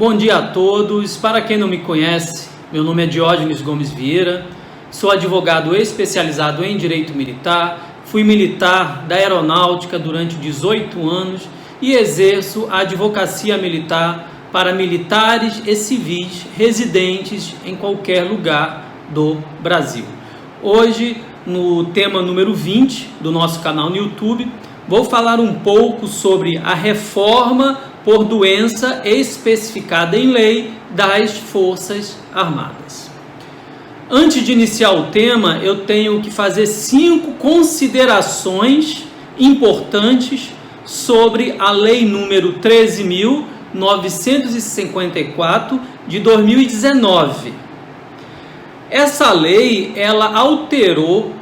Bom dia a todos. Para quem não me conhece, meu nome é Diógenes Gomes Vieira, sou advogado especializado em Direito Militar, fui militar da Aeronáutica durante 18 anos e exerço a advocacia militar para militares e civis residentes em qualquer lugar do Brasil. Hoje, no tema número 20 do nosso canal no YouTube, vou falar um pouco sobre a reforma por doença especificada em lei das Forças Armadas. Antes de iniciar o tema, eu tenho que fazer 5 considerações importantes sobre a Lei número 13.954 de 2019. Essa lei, ela alterou,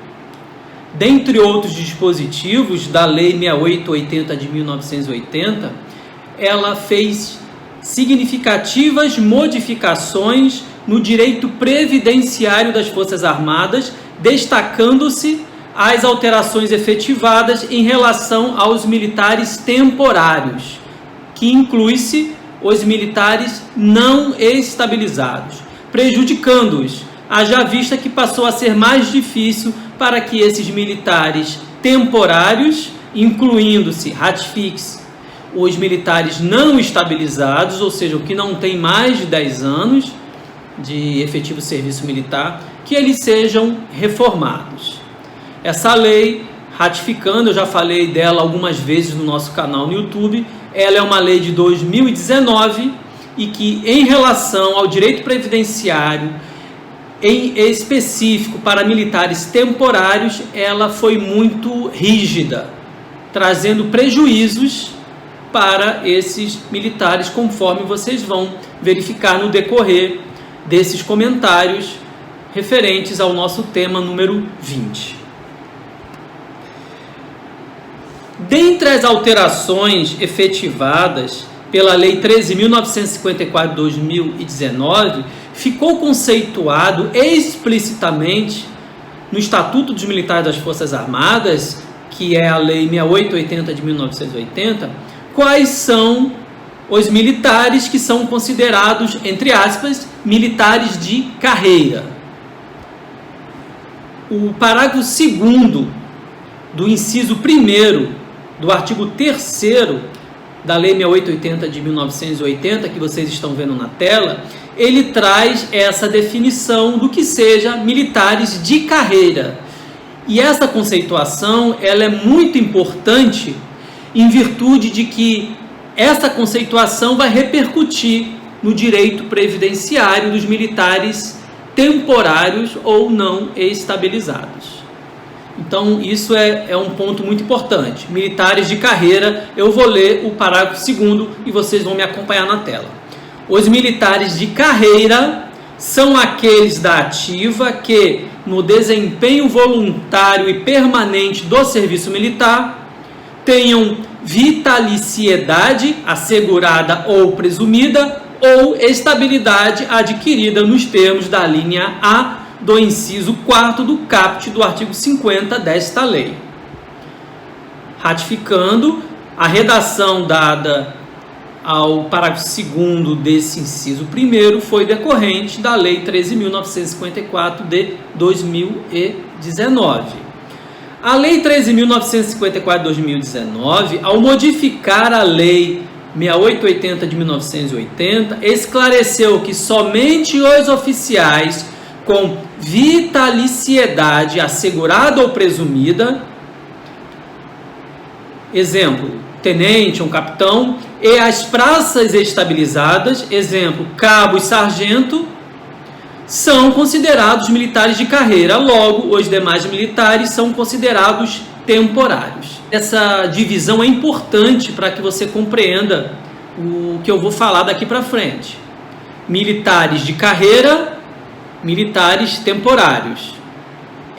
dentre outros dispositivos da Lei 6880 de 1980, ela fez significativas modificações no direito previdenciário das Forças Armadas, destacando-se as alterações efetivadas em relação aos militares temporários, que inclui-se os militares não estabilizados, prejudicando-os, haja vista que passou a ser mais difícil para que esses militares temporários, incluindo-se, ratifique-se, os militares não estabilizados, ou seja, o que não tem mais de 10 anos de efetivo serviço militar, que eles sejam reformados. Essa lei, ratificando, eu já falei dela algumas vezes no nosso canal no YouTube, ela é uma lei de 2019 e que, em relação ao direito previdenciário, em específico para militares temporários, ela foi muito rígida, trazendo prejuízos para esses militares, conforme vocês vão verificar no decorrer desses comentários referentes ao nosso tema número 20. Dentre as alterações efetivadas pela Lei 13.954 de 2019, ficou conceituado explicitamente no Estatuto dos Militares das Forças Armadas, que é a Lei 6880 de 1980, quais são os militares que são considerados, entre aspas, militares de carreira. O parágrafo 2º do inciso 1º do artigo 3º da Lei 6880 de 1980, que vocês estão vendo na tela, ele traz essa definição do que seja militares de carreira. E essa conceituação, ela é muito importante em virtude de que essa conceituação vai repercutir no direito previdenciário dos militares temporários ou não estabilizados. Então, isso é um ponto muito importante. Militares de carreira, eu vou ler o parágrafo 2º e vocês vão me acompanhar na tela. Os militares de carreira são aqueles da ativa que, no desempenho voluntário e permanente do serviço militar, tenham vitaliciedade assegurada ou presumida ou estabilidade adquirida nos termos da linha A do inciso 4º do caput do artigo 50 desta lei. Ratificando, a redação dada ao parágrafo 2º desse inciso 1º foi decorrente da Lei 13.954 de 2019. A Lei 13.954 de 2019, ao modificar a Lei 6880 de 1980, esclareceu que somente os oficiais com vitaliciedade assegurada ou presumida, exemplo, tenente ou capitão, e as praças estabilizadas, exemplo, cabo e sargento, são considerados militares de carreira, logo os demais militares são considerados temporários. Essa divisão é importante para que você compreenda o que eu vou falar daqui para frente. Militares de carreira, militares temporários.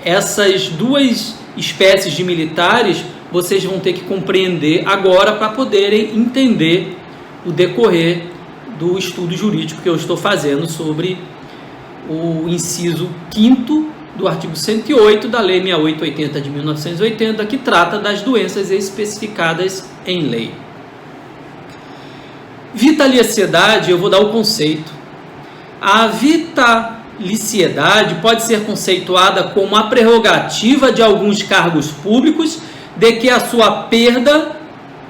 Essas duas espécies de militares vocês vão ter que compreender agora para poderem entender o decorrer do estudo jurídico que eu estou fazendo sobre o inciso 5º do artigo 108 da Lei 6880 de 1980, que trata das doenças especificadas em lei. Vitaliciedade, eu vou dar o conceito. A vitaliciedade pode ser conceituada como a prerrogativa de alguns cargos públicos de que a sua perda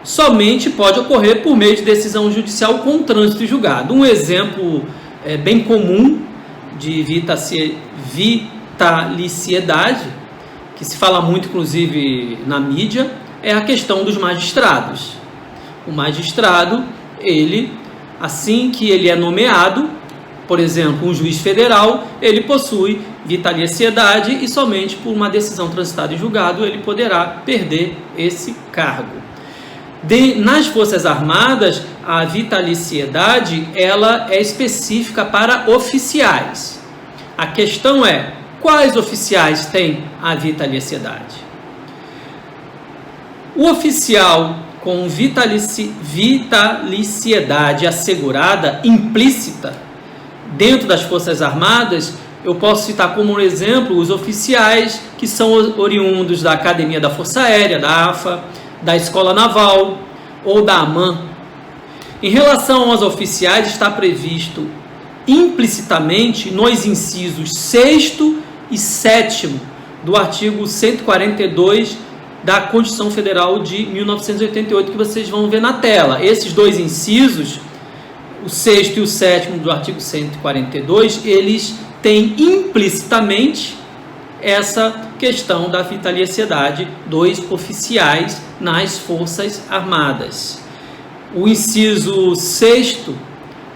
somente pode ocorrer por meio de decisão judicial com trânsito julgado. Um exemplo bem comum de vitaliciedade, que se fala muito inclusive na mídia, é a questão dos magistrados. O magistrado, ele, assim que ele é nomeado, por exemplo, um juiz federal, ele possui vitaliciedade e somente por uma decisão transitada em julgado ele poderá perder esse cargo. Nas Forças Armadas, a vitaliciedade ela é específica para oficiais. A questão é, quais oficiais têm a vitaliciedade? O oficial com vitaliciedade assegurada, implícita, dentro das Forças Armadas, eu posso citar como um exemplo os oficiais que são oriundos da Academia da Força Aérea, da AFA, da Escola Naval ou da AMAN. Em relação aos oficiais, está previsto implicitamente nos incisos 6º e 7º do artigo 142 da Constituição Federal de 1988, que vocês vão ver na tela. Esses dois incisos, o 6º e o 7º do artigo 142, eles têm implicitamente essa questão da vitaliciedade dos oficiais nas Forças Armadas. O inciso 6º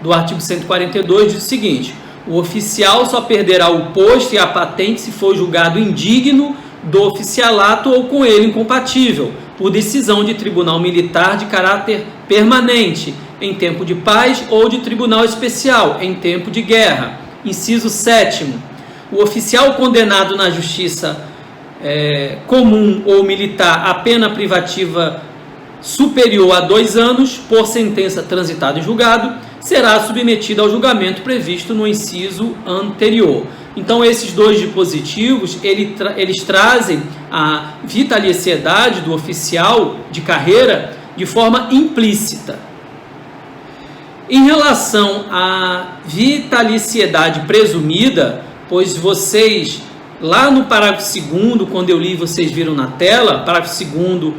do artigo 142 diz o seguinte: o oficial só perderá o posto e a patente se for julgado indigno do oficialato ou com ele incompatível, por decisão de tribunal militar de caráter permanente, em tempo de paz, ou de tribunal especial, em tempo de guerra. Inciso 7º. O oficial condenado na justiça comum ou militar a pena privativa superior a 2 anos, por sentença transitada em julgado, será submetido ao julgamento previsto no inciso anterior. Então, esses dois dispositivos, eles trazem a vitaliciedade do oficial de carreira de forma implícita. Em relação à vitaliciedade presumida, pois vocês, lá no parágrafo 2º, quando eu li, vocês viram na tela, parágrafo 2º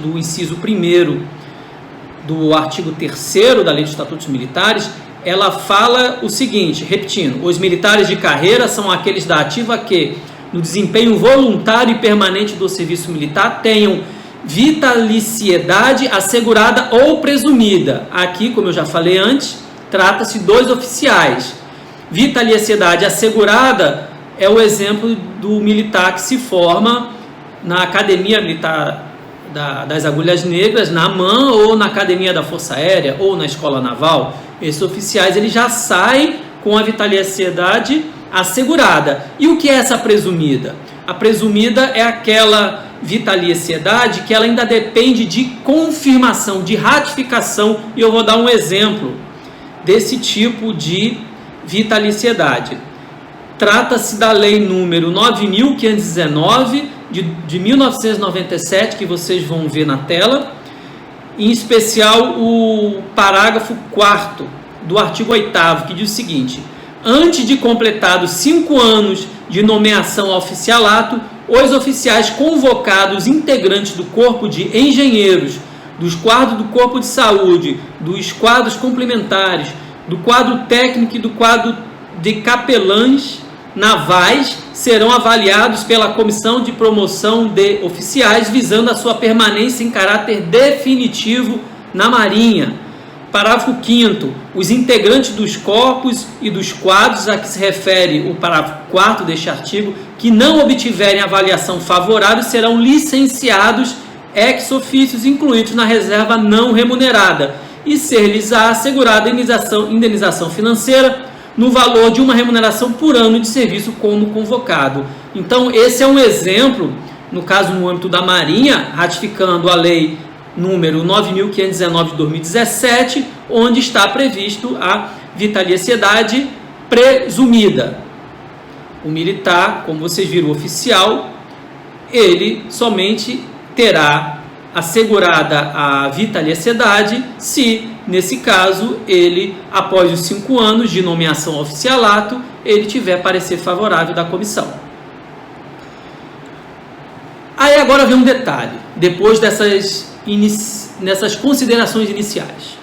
do inciso 1º do artigo 3º da Lei de Estatutos Militares, ela fala o seguinte, repetindo: os militares de carreira são aqueles da ativa que, no desempenho voluntário e permanente do serviço militar, tenham vitaliciedade assegurada ou presumida. Aqui, como eu já falei antes, trata-se dos oficiais. Vitaliciedade assegurada é o exemplo do militar que se forma na Academia Militar das Agulhas Negras, na AMAN, ou na Academia da Força Aérea, ou na Escola Naval. Esses oficiais eles já saem com a vitaliciedade assegurada. E o que é essa presumida? A presumida é aquela vitaliciedade que ela ainda depende de confirmação, de ratificação, e eu vou dar um exemplo desse tipo de vitaliciedade. Trata-se da Lei número 9.519 de 1997, que vocês vão ver na tela, em especial o parágrafo 4º do artigo 8º, que diz o seguinte: antes de completados 5 anos de nomeação ao oficialato, os oficiais convocados integrantes do corpo de engenheiros, dos quadros do corpo de saúde, dos quadros complementares, do quadro técnico e do quadro de capelães navais serão avaliados pela Comissão de Promoção de Oficiais, visando a sua permanência em caráter definitivo na Marinha. Parágrafo 5º. Os integrantes dos corpos e dos quadros a que se refere o parágrafo 4º deste artigo, que não obtiverem avaliação favorável, serão licenciados ex officio, incluídos na reserva não remunerada, e ser-lhes assegurada indenização financeira no valor de uma remuneração por ano de serviço como convocado. Então, esse é um exemplo, no caso no âmbito da Marinha, ratificando a Lei número 9.519 de 2017, onde está previsto a vitaliciedade presumida. O militar, como vocês viram, o oficial, ele somente terá assegurada a vitaliciedade se, nesse caso, ele, após os 5 anos de nomeação ao oficialato, ele tiver parecer favorável da comissão. Aí agora vem um detalhe, depois dessas considerações iniciais.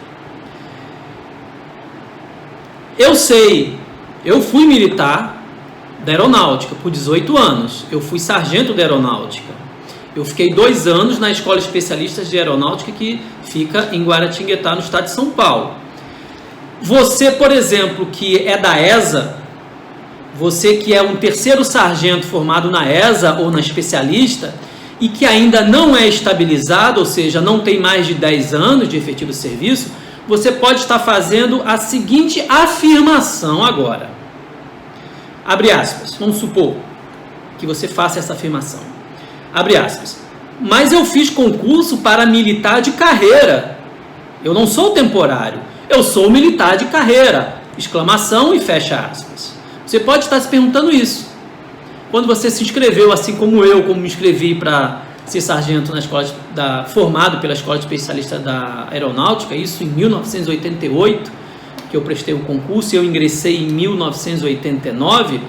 Eu fui militar da aeronáutica por 18 anos, eu fui sargento da aeronáutica. Eu fiquei 2 anos na Escola Especialista de Aeronáutica, que fica em Guaratinguetá, no estado de São Paulo. Você, por exemplo, que é da ESA, você que é um 3º sargento formado na ESA ou na especialista e que ainda não é estabilizado, ou seja, não tem mais de 10 anos de efetivo serviço, você pode estar fazendo a seguinte afirmação agora. Abre aspas, vamos supor que você faça essa afirmação. Abre aspas. Mas eu fiz concurso para militar de carreira. Eu não sou temporário. Eu sou militar de carreira. Exclamação e fecha aspas. Você pode estar se perguntando isso. Quando você se inscreveu, assim como me inscrevi para ser sargento na escola formado pela Escola Especialista da Aeronáutica, isso em 1988, que eu prestei o concurso e eu ingressei em 1989.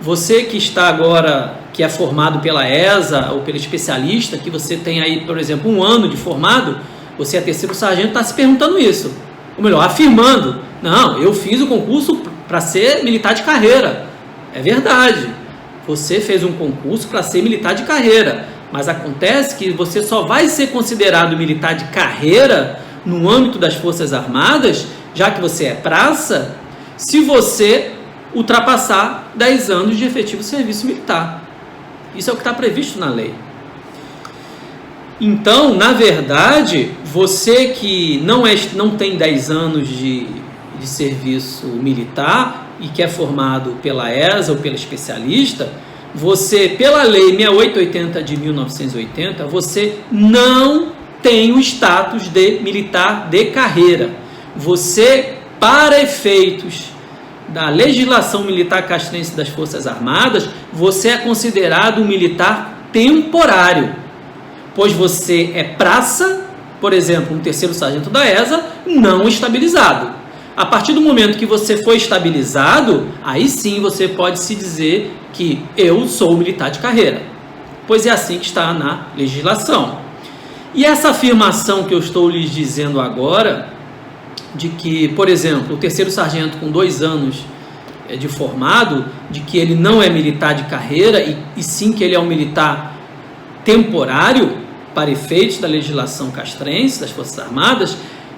Você que está agora, que é formado pela ESA ou pelo especialista, que você tem aí, por exemplo, 1 ano de formado, você é 3º sargento, está se perguntando isso. Ou melhor, afirmando, não, eu fiz o concurso para ser militar de carreira. É verdade, você fez um concurso para ser militar de carreira, mas acontece que você só vai ser considerado militar de carreira no âmbito das Forças Armadas, já que você é praça, se você ultrapassar 10 anos de efetivo serviço militar. Isso é o que está previsto na lei. Então, na verdade, você que não tem 10 anos de serviço militar e que é formado pela ESA ou pela especialista, você, pela lei 6880 de 1980, você não tem o status de militar de carreira. Você, para efeitos da legislação militar castrense das Forças Armadas, você é considerado um militar temporário, pois você é praça, por exemplo, um 3º sargento da ESA, não estabilizado. A partir do momento que você foi estabilizado, aí sim você pode se dizer que eu sou militar de carreira, pois é assim que está na legislação. E essa afirmação que eu estou lhes dizendo agora, de que, por exemplo, o 3º sargento com 2 anos de formado, de que ele não é militar de carreira e sim que ele é um militar temporário para efeitos da legislação castrense das Forças Armadas,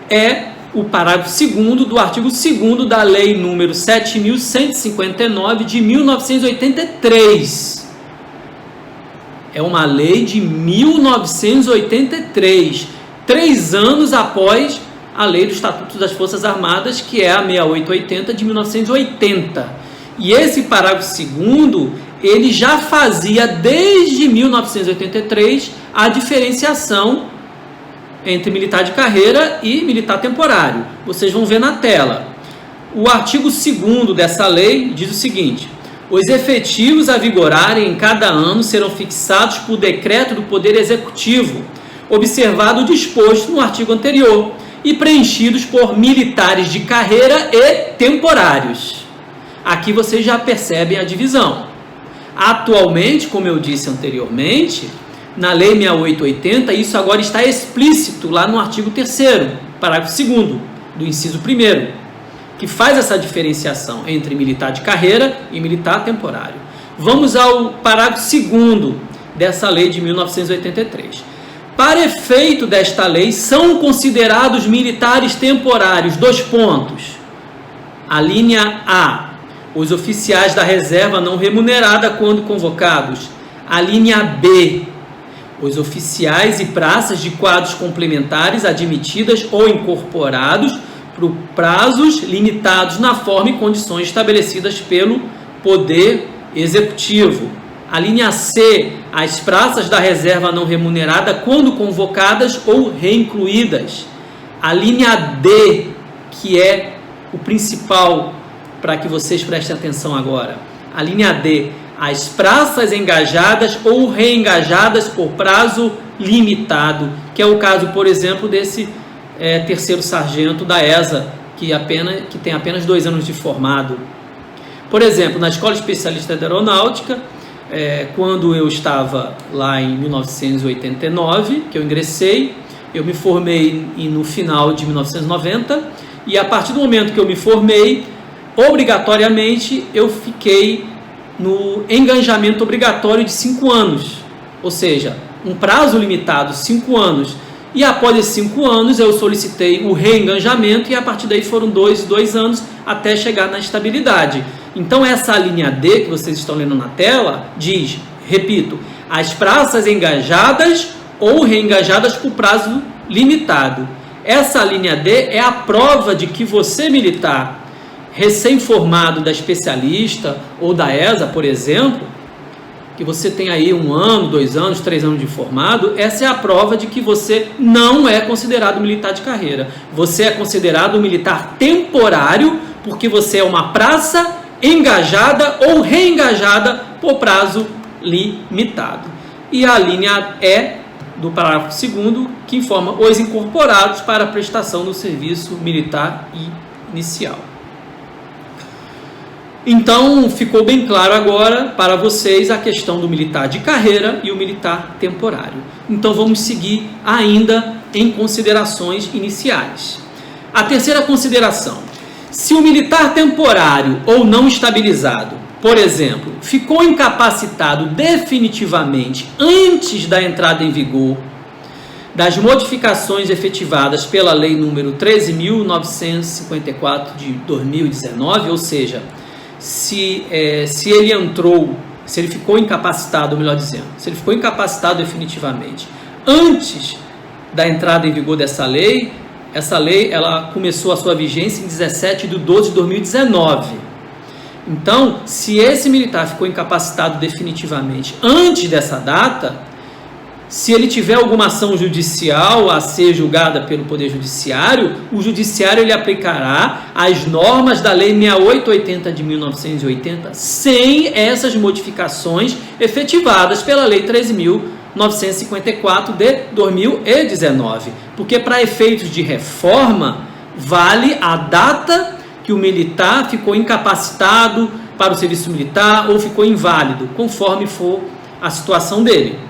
é o parágrafo 2º do artigo 2º da Lei número 7.159 de 1983. É uma lei de 1983, 3 anos após a Lei do Estatuto das Forças Armadas, que é a 6880 de 1980. E esse parágrafo 2º, ele já fazia desde 1983 a diferenciação entre militar de carreira e militar temporário. Vocês vão ver na tela. O artigo 2º dessa lei diz o seguinte: os efetivos a vigorarem em cada ano serão fixados por decreto do Poder Executivo, observado o disposto no artigo anterior, e preenchidos por militares de carreira e temporários. Aqui vocês já percebem a divisão. Atualmente, como eu disse anteriormente, na Lei 6880, isso agora está explícito lá no artigo 3º, parágrafo 2º, do inciso 1º, que faz essa diferenciação entre militar de carreira e militar temporário. Vamos ao parágrafo 2º dessa lei de 1983. Para efeito desta lei, são considerados militares temporários, 2 pontos. A linha A, os oficiais da reserva não remunerada quando convocados. A linha B, os oficiais e praças de quadros complementares admitidas ou incorporados por prazos limitados na forma e condições estabelecidas pelo Poder Executivo. A linha C, as praças da reserva não remunerada quando convocadas ou reincluídas. A linha D, que é o principal para que vocês prestem atenção agora. A linha D, as praças engajadas ou reengajadas por prazo limitado, que é o caso, por exemplo, desse terceiro sargento da ESA, que tem apenas 2 anos de formado. Por exemplo, na Escola Especialista de Aeronáutica, quando eu estava lá em 1989, que eu ingressei, eu me formei no final de 1990, e a partir do momento que eu me formei, obrigatoriamente eu fiquei no engajamento obrigatório de 5 anos, ou seja, um prazo limitado, 5 anos. E após esses 5 anos eu solicitei o reengajamento, e a partir daí foram 2 anos até chegar na estabilidade. Então essa linha D que vocês estão lendo na tela diz, repito, as praças engajadas ou reengajadas por prazo limitado. Essa linha D é a prova de que você, militar recém-formado da especialista ou da ESA, por exemplo, que você tem aí 1 ano, 2 anos, 3 anos de formado, essa é a prova de que você não é considerado militar de carreira. Você é considerado um militar temporário, porque você é uma praça engajada ou reengajada por prazo limitado. E a linha E do parágrafo 2º, que informa os incorporados para a prestação do serviço militar inicial. Então, ficou bem claro agora para vocês a questão do militar de carreira e o militar temporário. Então, vamos seguir ainda em considerações iniciais. A terceira consideração: se o militar temporário ou não estabilizado, por exemplo, ficou incapacitado definitivamente antes da entrada em vigor das modificações efetivadas pela Lei número 13.954 de 2019, ou seja, se ele ficou incapacitado, melhor dizendo, se ele ficou incapacitado definitivamente antes da entrada em vigor dessa lei, essa lei ela começou a sua vigência em 17/12/2019. Então, se esse militar ficou incapacitado definitivamente antes dessa data, se ele tiver alguma ação judicial a ser julgada pelo Poder Judiciário, o Judiciário ele aplicará as normas da Lei 6880 de 1980 sem essas modificações efetivadas pela Lei 13.954 de 2019. Porque para efeitos de reforma, vale a data que o militar ficou incapacitado para o serviço militar ou ficou inválido, conforme for a situação dele.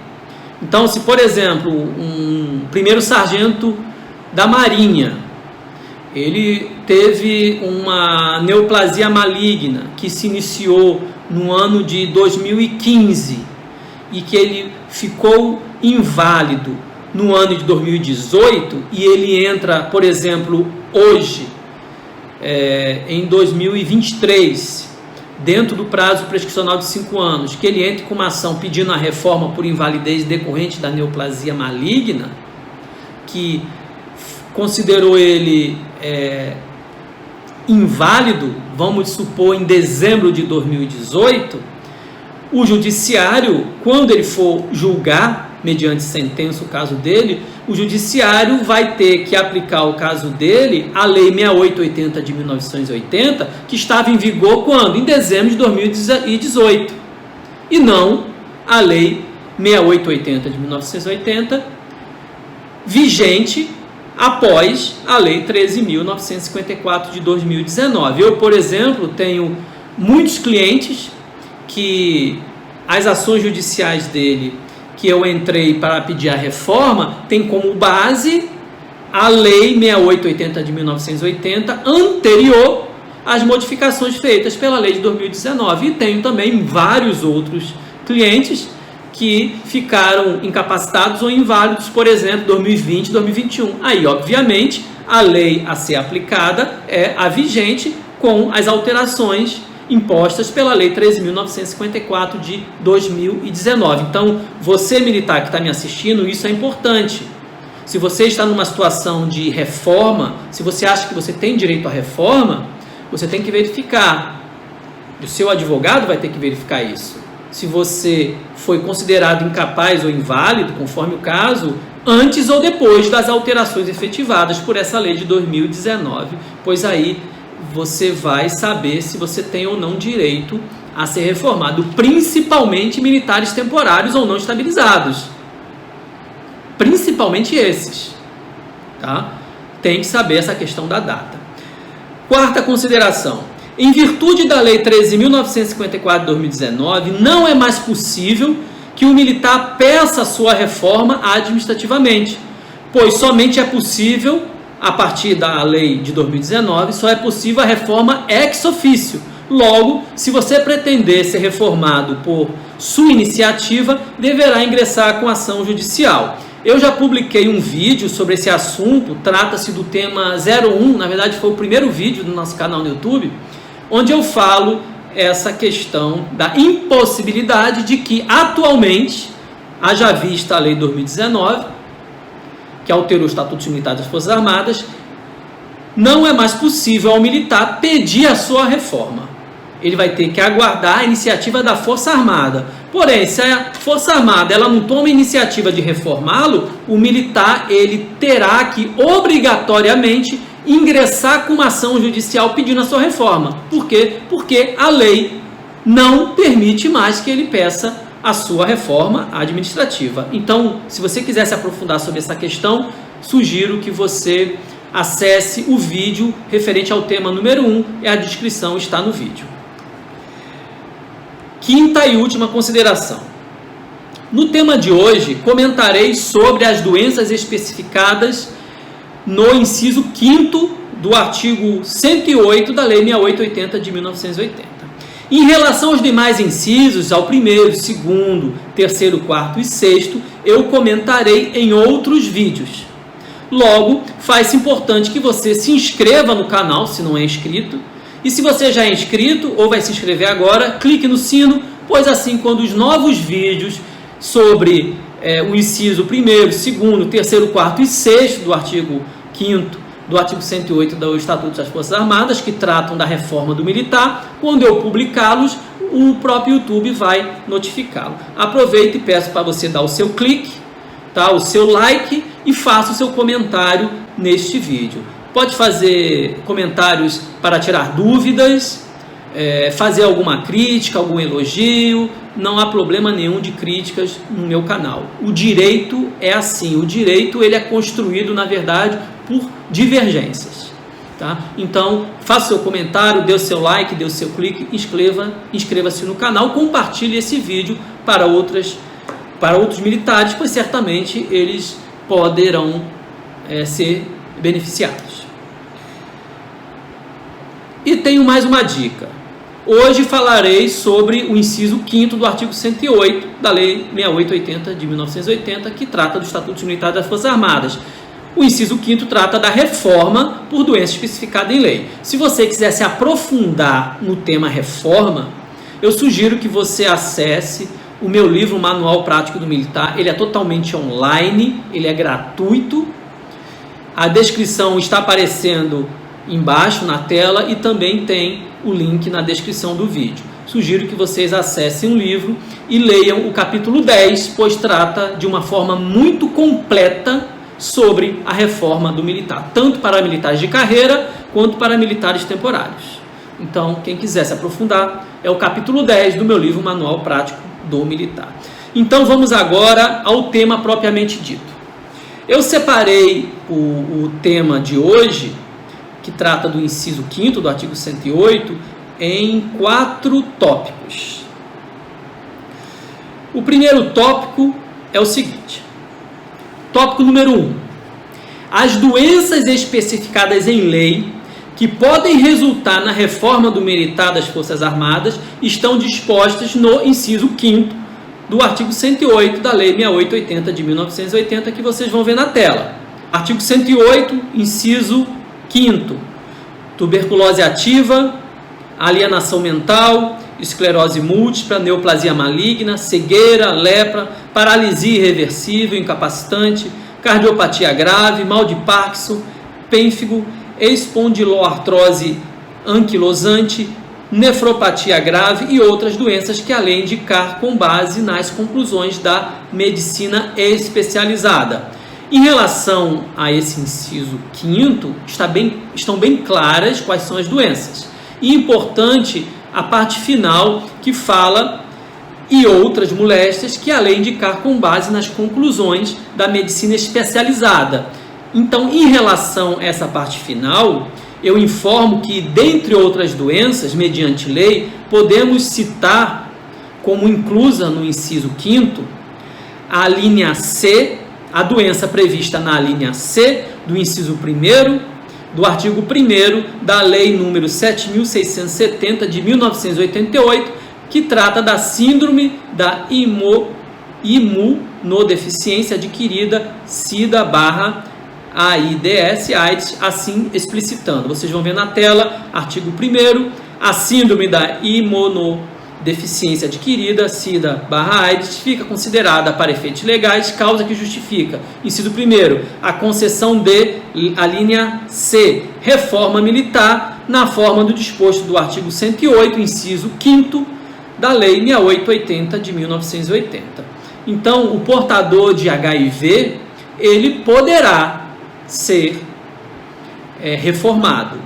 Então, se, por exemplo, um primeiro sargento da Marinha, ele teve uma neoplasia maligna que se iniciou no ano de 2015 e que ele ficou inválido no ano de 2018 e ele entra, por exemplo, hoje, em 2023, dentro do prazo prescricional de 5 anos, que ele entre com uma ação pedindo a reforma por invalidez decorrente da neoplasia maligna, que considerou ele inválido, vamos supor, em dezembro de 2018, o judiciário, quando ele for julgar, mediante sentença o caso dele, o judiciário vai ter que aplicar o caso dele a Lei 6880 de 1980, que estava em vigor quando? Em dezembro de 2018. E não a Lei 6880 de 1980, vigente após a Lei 13.954 de 2019. Eu, por exemplo, tenho muitos clientes que as ações judiciais dele que eu entrei para pedir a reforma, tem como base a Lei 6880 de 1980, anterior às modificações feitas pela Lei de 2019. E tenho também vários outros clientes que ficaram incapacitados ou inválidos, por exemplo, 2020, 2021. Aí, obviamente, a lei a ser aplicada é a vigente com as alterações impostas pela Lei 13.954 de 2019. Então, você militar que está me assistindo, isso é importante. Se você está numa situação de reforma, se você acha que você tem direito à reforma, você tem que verificar. O seu advogado vai ter que verificar isso. Se você foi considerado incapaz ou inválido, conforme o caso, antes ou depois das alterações efetivadas por essa lei de 2019, pois aí você vai saber se você tem ou não direito a ser reformado, principalmente militares temporários ou não estabilizados. principalmente esses, tá? Tem que saber essa questão da data. Quarta consideração: em virtude da Lei 13.954 de 2019, não é mais possível que o militar peça sua reforma administrativamente, pois somente é possível, a partir da lei de 2019, só é possível a reforma ex officio. Logo, se você pretender ser reformado por sua iniciativa, deverá ingressar com ação judicial. Eu já publiquei um vídeo sobre esse assunto, trata-se do tema 01, na verdade foi o primeiro vídeo do nosso canal no YouTube, onde eu falo essa questão da impossibilidade de que atualmente, haja vista a lei 2019, que alterou o Estatuto Militar das Forças Armadas, não é mais possível ao militar pedir a sua reforma. Ele vai ter que aguardar a iniciativa da Força Armada. Porém, se a Força Armada ela não toma a iniciativa de reformá-lo, o militar ele terá que obrigatoriamente ingressar com uma ação judicial pedindo a sua reforma. Por quê? Porque a lei não permite mais que ele peça a sua reforma administrativa. Então, se você quiser se aprofundar sobre essa questão, sugiro que você acesse o vídeo referente ao tema número 1 e a descrição está no vídeo. Quinta e última consideração. No tema de hoje, comentarei sobre as doenças especificadas no inciso 5º do artigo 108 da Lei 6880 de 1980. Em relação aos demais incisos, ao primeiro, segundo, terceiro, quarto e sexto, eu comentarei em outros vídeos. Logo, faz-se importante que você se inscreva no canal, se não é inscrito. E se você já é inscrito ou vai se inscrever agora, clique no sino, pois assim, quando os novos vídeos sobre o inciso 1º, 2º, 3º, 4º e 6º do artigo 5º do artigo 108 do Estatuto das Forças Armadas, que tratam da reforma do militar, quando eu publicá-los, o próprio YouTube vai notificá-lo. Aproveito e peço para você dar o seu clique, tá? O seu like e faça o seu comentário neste vídeo. Pode fazer comentários para tirar dúvidas, fazer alguma crítica, algum elogio, não há problema nenhum de críticas no meu canal. O direito é assim, o direito ele é construído, na verdade, por divergências. Tá? Então, faça seu comentário, dê o seu like, dê o seu clique, inscreva-se no canal, compartilhe esse vídeo para outros militares, pois certamente eles poderão ser beneficiados. E tenho mais uma dica. Hoje falarei sobre o inciso 5º do artigo 108 da Lei 6880 de 1980, que trata do Estatuto Militar das Forças Armadas. O inciso 5º trata da reforma por doença especificada em lei. Se você quiser se aprofundar no tema reforma, eu sugiro que você acesse o meu livro Manual Prático do Militar. Ele é totalmente online, ele é gratuito. A descrição está aparecendo embaixo na tela e também tem o link na descrição do vídeo. Sugiro que vocês acessem o livro e leiam o capítulo 10, pois trata de uma forma muito completa sobre a reforma do militar, tanto para militares de carreira quanto para militares temporários. Então, quem quiser se aprofundar, é o capítulo 10 do meu livro Manual Prático do Militar. Então, vamos agora ao tema propriamente dito. Eu separei o tema de hoje, que trata do inciso 5º do artigo 108, em 4 tópicos. O primeiro tópico é o seguinte. Tópico número 1. As doenças especificadas em lei que podem resultar na reforma do militar das Forças Armadas estão dispostas no inciso 5º do artigo 108 da Lei 6880 de 1980, que vocês vão ver na tela. Artigo 108, inciso 5º. Tuberculose ativa, alienação mental, esclerose múltipla, neoplasia maligna, cegueira, lepra, paralisia irreversível, incapacitante, cardiopatia grave, mal de Parkinson, pênfigo, espondiloartrose anquilosante, nefropatia grave e outras doenças que a lei indicar com base nas conclusões da medicina especializada. Em relação a esse inciso 5º, estão bem claras quais são as doenças. E importante a parte final que fala e outras moléstias que a lei indicar com base nas conclusões da medicina especializada. Então, em relação a essa parte final, eu informo que, dentre outras doenças, mediante lei, podemos citar como inclusa no inciso 5º a linha C, a doença prevista na linha C do inciso 1º do artigo 1º da Lei nº 7.670 de 1988, que trata da síndrome da imunodeficiência adquirida, SIDA/AIDS, assim explicitando. Vocês vão ver na tela, artigo 1º, a síndrome da imunodeficiência adquirida, SIDA/AIDS, fica considerada, para efeitos legais, causa que justifica, inciso 1º, a concessão de, a linha C, reforma militar, na forma do disposto do artigo 108, inciso 5º, da Lei 6880 de 1980. Então, o portador de HIV, ele poderá ser reformado.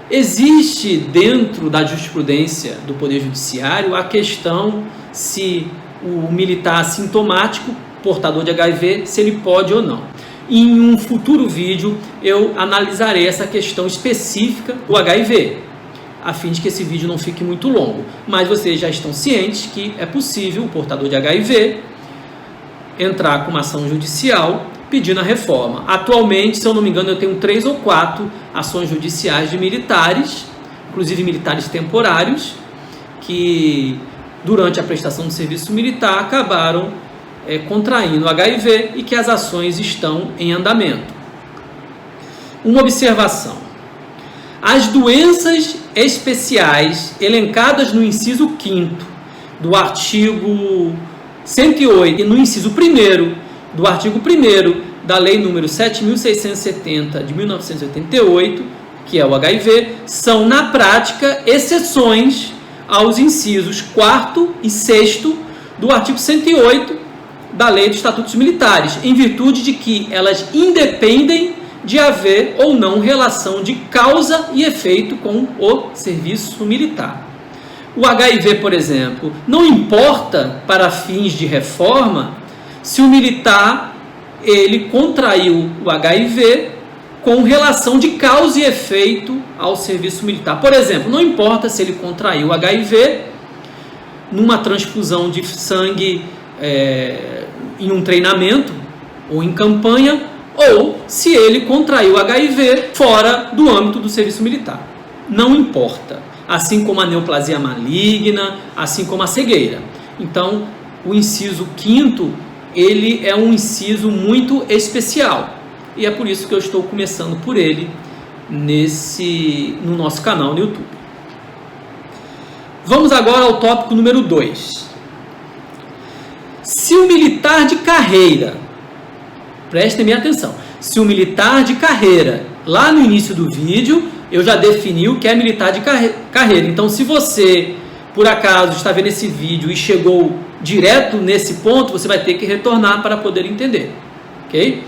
Existe dentro da jurisprudência do Poder Judiciário a questão se o militar assintomático, portador de HIV, se ele pode ou não. Em um futuro vídeo eu analisarei essa questão específica do HIV, a fim de que esse vídeo não fique muito longo. Mas vocês já estão cientes que é possível o portador de HIV entrar com uma ação judicial pedindo a reforma. Atualmente, se eu não me engano, eu tenho 3 ou 4 ações judiciais de militares, inclusive militares temporários, que durante a prestação do serviço militar acabaram contraindo HIV e que as ações estão em andamento. Uma observação: as doenças especiais elencadas no inciso 5º do artigo 108 e no inciso 1º do artigo 1º da Lei nº 7.670 de 1988, que é o HIV, são, na prática, exceções aos incisos 4º e 6º do artigo 108 da Lei dos Estatutos Militares, em virtude de que elas independem de haver ou não relação de causa e efeito com o serviço militar. O HIV, por exemplo, não importa para fins de reforma se o militar ele contraiu o HIV com relação de causa e efeito ao serviço militar. Por exemplo, não importa se ele contraiu o HIV numa transfusão de sangue em um treinamento ou em campanha, ou se ele contraiu HIV fora do âmbito do serviço militar. Não importa. Assim como a neoplasia maligna, assim como a cegueira. Então, o inciso 5º, ele é um inciso muito especial. E é por isso que eu estou começando por ele no nosso canal no YouTube. Vamos agora ao tópico número 2. Se o militar de carreira, prestem minha atenção, se o militar de carreira, lá no início do vídeo, eu já defini o que é militar de carreira. Então, se você, por acaso, está vendo esse vídeo e chegou direto nesse ponto, você vai ter que retornar para poder entender. Ok?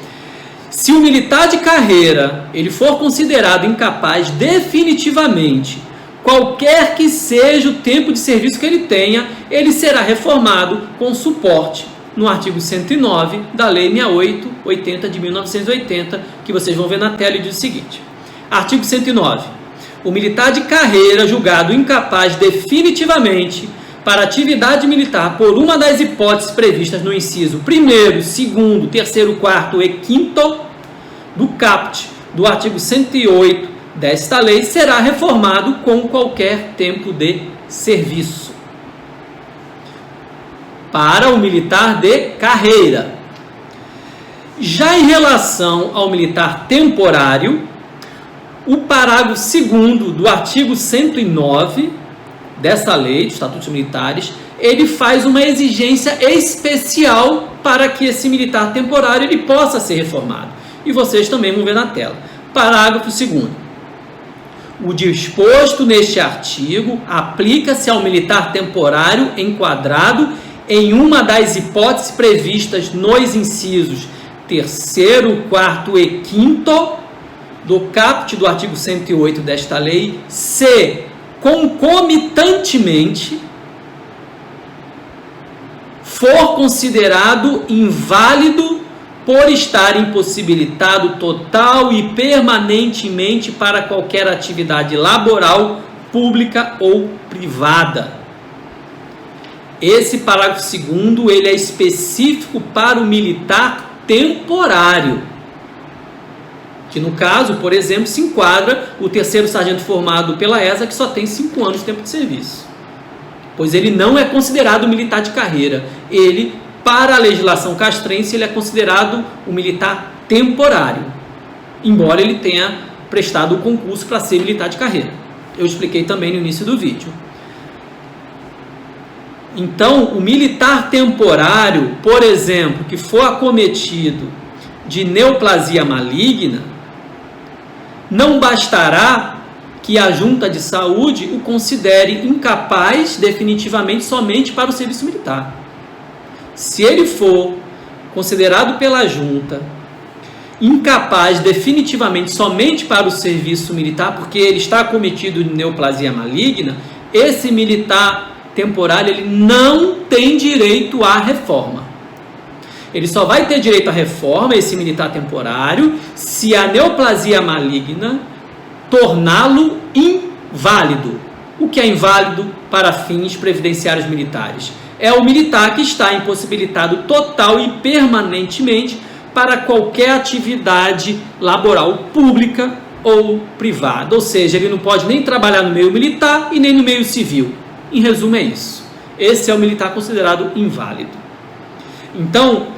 Se o militar de carreira ele for considerado incapaz definitivamente, qualquer que seja o tempo de serviço que ele tenha, ele será reformado com suporte no artigo 109 da Lei 6880 de 1980, que vocês vão ver na tela, e diz o seguinte: artigo 109. O militar de carreira julgado incapaz definitivamente para atividade militar por uma das hipóteses previstas no inciso 1º, 2º, 3º, 4º e 5º do caput do artigo 108 desta lei será reformado com qualquer tempo de serviço. Para o militar de carreira. Já em relação ao militar temporário, o parágrafo 2º do artigo 109 dessa lei dos Estatutos Militares, ele faz uma exigência especial para que esse militar temporário ele possa ser reformado. E vocês também vão ver na tela. Parágrafo 2º. O disposto neste artigo aplica-se ao militar temporário enquadrado em uma das hipóteses previstas nos incisos 3º, 4º e 5º do caput do artigo 108 desta lei, se concomitantemente for considerado inválido por estar impossibilitado total e permanentemente para qualquer atividade laboral, pública ou privada. Esse parágrafo 2º, ele é específico para o militar temporário, que no caso, por exemplo, se enquadra o terceiro sargento formado pela ESA, que só tem 5 anos de tempo de serviço, pois ele não é considerado militar de carreira. Ele, para a legislação castrense, ele é considerado um militar temporário, embora ele tenha prestado o concurso para ser militar de carreira. Eu expliquei também no início do vídeo. Então, o militar temporário, por exemplo, que for acometido de neoplasia maligna, não bastará que a junta de saúde o considere incapaz definitivamente somente para o serviço militar. Se ele for considerado pela junta incapaz definitivamente somente para o serviço militar, porque ele está acometido de neoplasia maligna, esse militar temporário ele não tem direito à reforma. Ele só vai ter direito à reforma, esse militar temporário, se a neoplasia maligna torná-lo inválido. O que é inválido para fins previdenciários militares? É o militar que está impossibilitado total e permanentemente para qualquer atividade laboral pública ou privada. Ou seja, ele não pode nem trabalhar no meio militar e nem no meio civil. Em resumo, é isso. Esse é o militar considerado inválido. Então,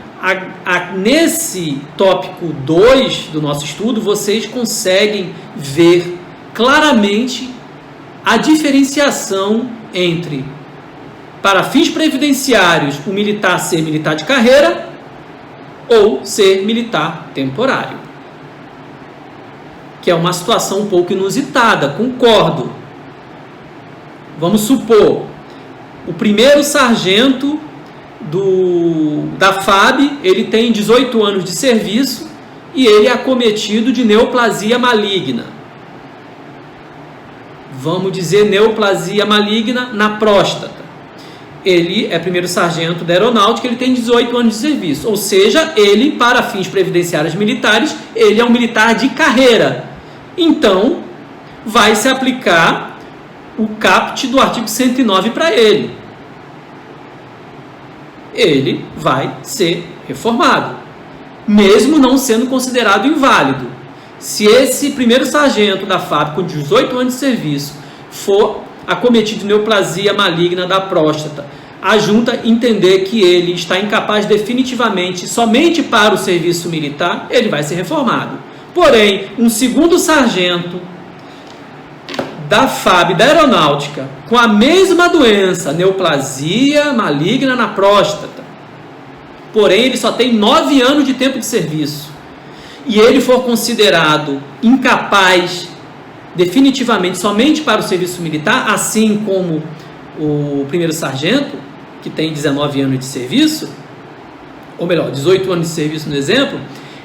nesse tópico 2 do nosso estudo, vocês conseguem ver claramente a diferenciação entre, para fins previdenciários, o militar ser militar de carreira ou ser militar temporário, que é uma situação um pouco inusitada, concordo. Vamos supor, o primeiro sargento da FAB, ele tem 18 anos de serviço e ele é acometido de neoplasia maligna. Vamos dizer neoplasia maligna na próstata. Ele é primeiro sargento da aeronáutica, ele tem 18 anos de serviço. Ou seja, ele, para fins previdenciários militares, ele é um militar de carreira. Então, vai se aplicar o caput do artigo 109 para ele. Ele vai ser reformado, mesmo não sendo considerado inválido. Se esse primeiro sargento da FAB com 18 anos de serviço for acometido de neoplasia maligna da próstata, a junta entender que ele está incapaz definitivamente somente para o serviço militar, ele vai ser reformado. Porém, um segundo sargento da FAB, da aeronáutica, com a mesma doença, neoplasia maligna na próstata, porém ele só tem 9 anos de tempo de serviço, e ele for considerado incapaz definitivamente somente para o serviço militar, assim como o primeiro sargento, que tem 19 anos de serviço, ou melhor, 18 anos de serviço no exemplo,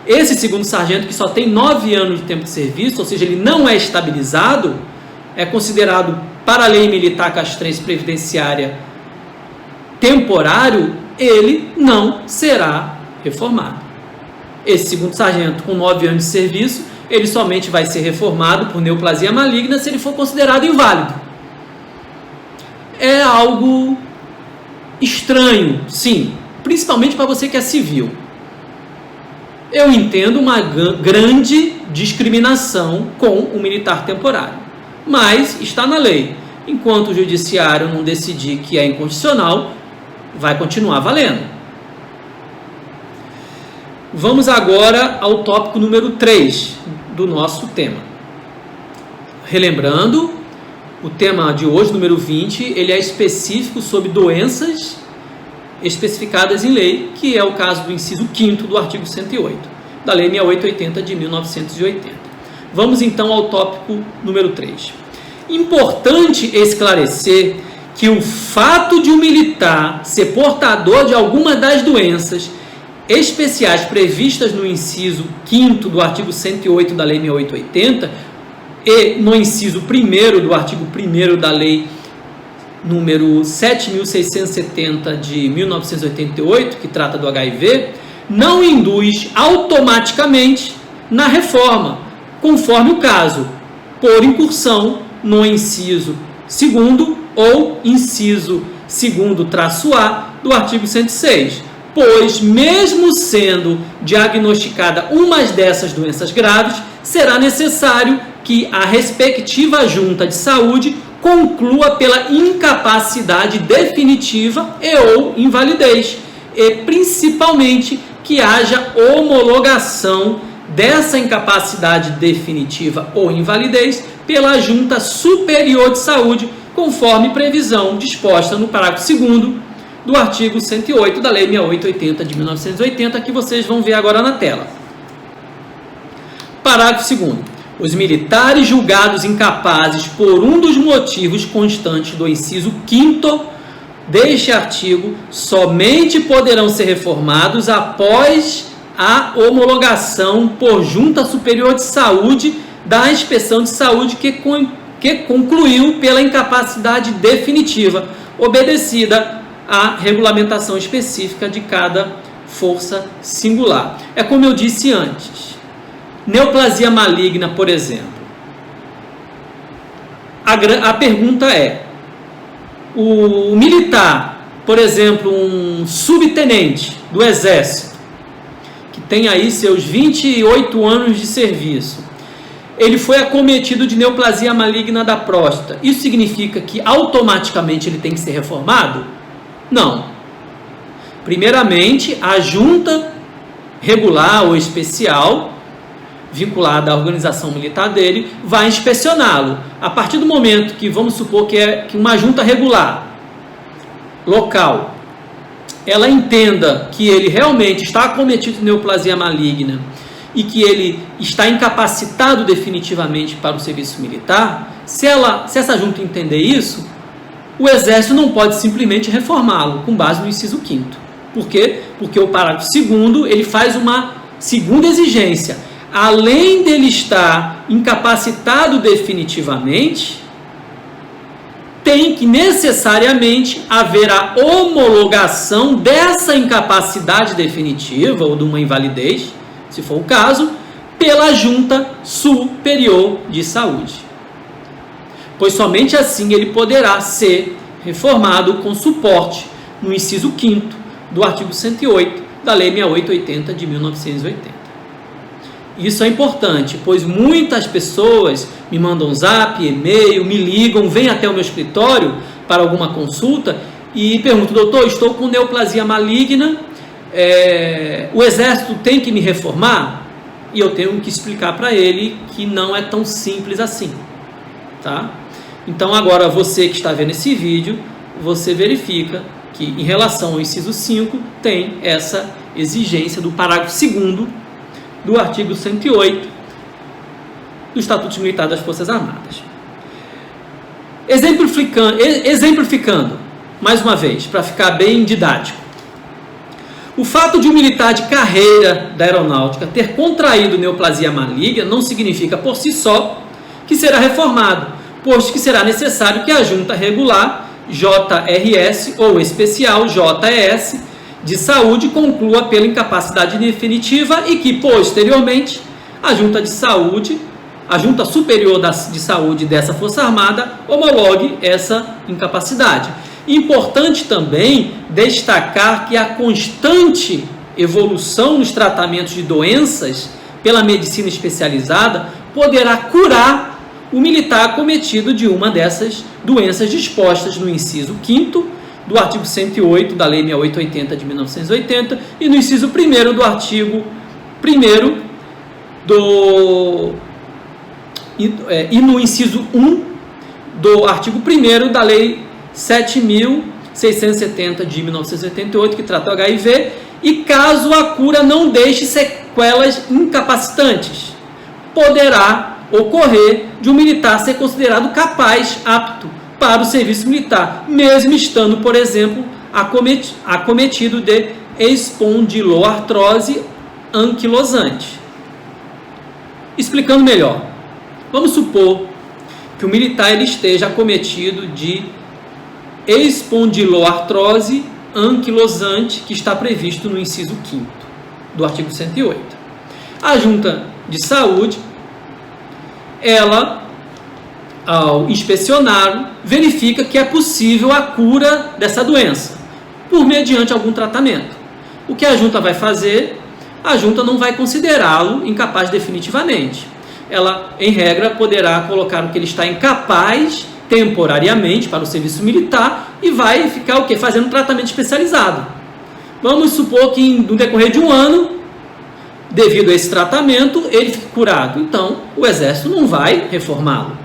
esse segundo sargento que só tem 9 anos de tempo de serviço, ou seja, ele não é estabilizado, é considerado, para a lei militar castrense previdenciária, temporário, ele não será reformado. Esse segundo sargento com 9 anos de serviço, ele somente vai ser reformado por neoplasia maligna se ele for considerado inválido. É algo estranho, sim, principalmente para você que é civil. Eu entendo uma grande discriminação com o militar temporário, mas está na lei. Enquanto o judiciário não decidir que é inconstitucional, vai continuar valendo. Vamos agora ao tópico número 3 do nosso tema. Relembrando, o tema de hoje, número 20, ele é específico sobre doenças especificadas em lei, que é o caso do inciso 5º do artigo 108, da Lei 6880 de 1980. Vamos então ao tópico número 3. Importante esclarecer que o fato de um militar ser portador de alguma das doenças especiais previstas no inciso 5º do artigo 108 da Lei 6880 e no inciso 1º do artigo 1º da Lei número 7.670 de 1988, que trata do HIV, não induz automaticamente na reforma, conforme o caso, por incursão no inciso 2º ou inciso 2º-A do artigo 106, pois, mesmo sendo diagnosticada uma dessas doenças graves, será necessário que a respectiva junta de saúde conclua pela incapacidade definitiva e ou invalidez, e principalmente que haja homologação dessa incapacidade definitiva ou invalidez pela Junta Superior de Saúde, conforme previsão disposta no parágrafo 2º do artigo 108 da Lei 6880 de 1980, que vocês vão ver agora na tela. Parágrafo 2º. Os militares julgados incapazes por um dos motivos constantes do inciso 5º deste artigo somente poderão ser reformados após a homologação por Junta Superior de Saúde da Inspeção de Saúde que concluiu pela incapacidade definitiva, obedecida à regulamentação específica de cada força singular. É como eu disse antes, neoplasia maligna, por exemplo. A pergunta é, o militar, por exemplo, um subtenente do Exército, que tem aí seus 28 anos de serviço, ele foi acometido de neoplasia maligna da próstata. Isso significa que automaticamente ele tem que ser reformado? Não. Primeiramente, a junta regular ou especial, vinculada à organização militar dele, vai inspecioná-lo. A partir do momento que, vamos supor que uma junta regular, local, ela entenda que ele realmente está acometido de neoplasia maligna e que ele está incapacitado definitivamente para o serviço militar, se essa junta entender isso, o Exército não pode simplesmente reformá-lo com base no inciso 5º. Por quê? Porque o parágrafo 2º ele faz uma segunda exigência. Além dele estar incapacitado definitivamente, tem que necessariamente haver a homologação dessa incapacidade definitiva ou de uma invalidez, se for o caso, pela Junta Superior de Saúde. Pois somente assim ele poderá ser reformado com suporte no inciso 5º do artigo 108 da Lei 6880 de 1980. Isso é importante, pois muitas pessoas me mandam zap, e-mail, me ligam, vêm até o meu escritório para alguma consulta e perguntam, doutor, estou com neoplasia maligna, o Exército tem que me reformar? E eu tenho que explicar para ele que não é tão simples assim, tá? Então agora você que está vendo esse vídeo, você verifica que em relação ao inciso 5 tem essa exigência do parágrafo 2º do artigo 108 do Estatuto Militar das Forças Armadas. Exemplificando, mais uma vez, para ficar bem didático. O fato de um militar de carreira da aeronáutica ter contraído neoplasia maligna não significa por si só que será reformado, posto que será necessário que a junta regular, JRS, ou especial, JES, de saúde conclua pela incapacidade definitiva e que, posteriormente, a junta de saúde, a junta superior de saúde dessa Força Armada, homologue essa incapacidade. Importante também destacar que a constante evolução nos tratamentos de doenças pela medicina especializada poderá curar o militar acometido de uma dessas doenças dispostas no inciso 5º do artigo 108 da Lei 6880 de 1980 e no inciso 1º do artigo 1º e no inciso 1 do artigo 1º da Lei 7.670 de 1988, que trata o HIV, e caso a cura não deixe sequelas incapacitantes, poderá ocorrer de um militar ser considerado capaz, apto para o serviço militar, mesmo estando, por exemplo, acometido de espondiloartrose anquilosante. Explicando melhor, vamos supor que o militar ele esteja acometido de espondiloartrose anquilosante, que está previsto no inciso 5º do artigo 108. A Junta de Saúde, ela, ao inspecionar, verifica que é possível a cura dessa doença, por mediante algum tratamento. O que a Junta vai fazer? A Junta não vai considerá-lo incapaz definitivamente. Ela, em regra, poderá colocar o que ele está incapaz temporariamente para o serviço militar e vai ficar o quê? Fazendo tratamento especializado. Vamos supor que no decorrer de um ano, devido a esse tratamento, ele fique curado. Então, o Exército não vai reformá-lo.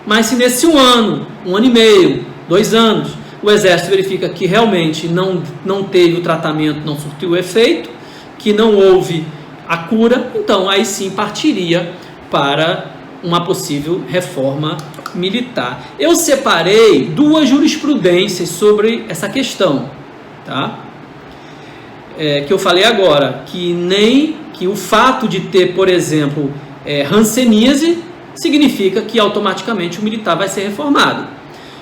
Mas se nesse um ano e meio, 2 anos, o Exército verifica que realmente não teve o tratamento, não surtiu o efeito, que não houve a cura, então aí sim partiria para uma possível reforma militar. Eu separei 2 jurisprudências sobre essa questão, tá? Que eu falei agora, que o fato de ter, por exemplo, hanseníase, significa que automaticamente o militar vai ser reformado.